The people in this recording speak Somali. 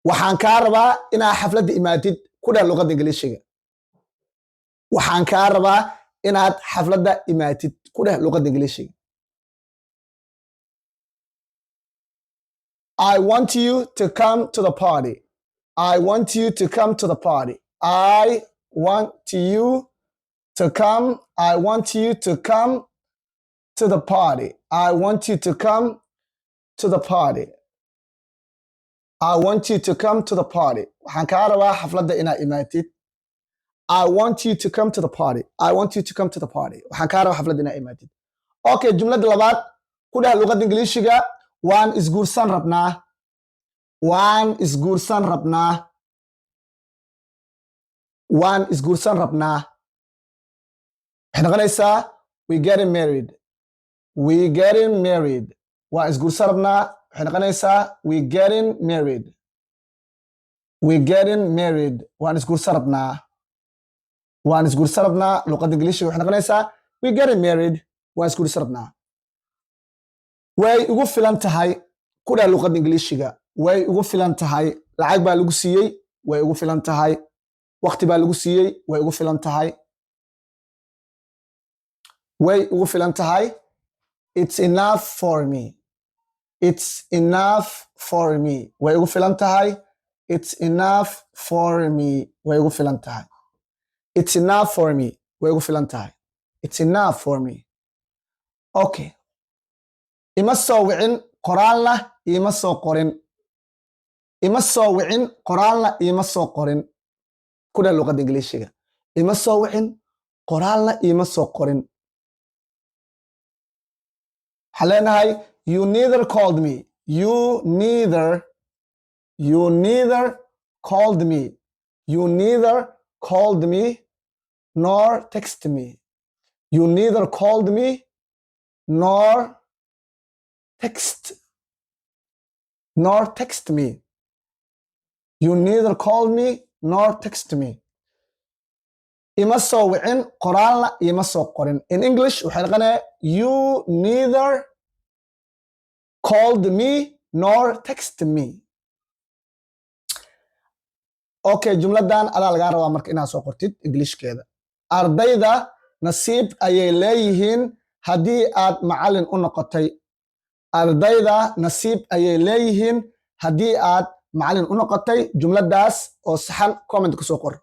waxaan kaa rabaa inaad xafladda imaatid ku dheh luqadda ingiliishiga waxaan kaa rabaa inaad xafladda imaatid ku dheh luqadda ingiliishiga I want you to come to the party. I want you to come to the party. I want you to come. I want you to come to the party. I want you to come to the party. I want you to come to the party. waxaan kaa rabaa xafladda inaad imaatid. I want you to come to the party. I want you to come to the party. waxaan kaa rabaa xafladda inaad imaatid. Okay, jumladda labaad ku dheh luqadda ingiliishiga waan isguursan rabnaa. waan isguursan rabnaa. waan isguursan rabnaa. waxay noqonaysaa we getting married. we getting married. waan isguursan rabnaa. waxay noqonaysaa we getting married. we getting married. waan isguursan rabnaa. waan isguursan rabnaa. luqadda ingiliishiga waxay noqonaysaa we getting married. waan isguursan rabnaa. way ugu filan tahay ku dheh luqadda ingiliishiga way ugu filan tahay. lacag baa lagu siiyey way ugu filan tahay. waqti baa lagu siiyey way ugu filan tahay. way ugu filan tahay. It's enough for me. It's enough for me. way ugu filan tahay. It's enough for me. way ugu filan tahay. It's enough for me. way ugu filan tahay. It's enough for me. Okay. ima soo wicin qoraalna ima soo qorin. ima soo wicin qoraalna ima soo qorin. ku dheh luqadda ingiliishiga ima soo wicin qoraalna ima soo qorin. waxaan leenahay you neither called me. you neither called me. you neither called me nor text me. you neither called me nor text me. you neither called me nor text me. ima soo wicin qoraalna ima soo qorin. in English waxay noqonaya you neither called me nor text me. Okay, jumladan adaa lagaa rabaa marka inaad soo qortid Englishkeeda. ardayda nasiib ayay leeyihiin haddii aad macallin u noqotay. ardayda nasiib ayay leeyihiin haddii aad macallin u noqotay. jumladaas oo saxan comment ku soo qor.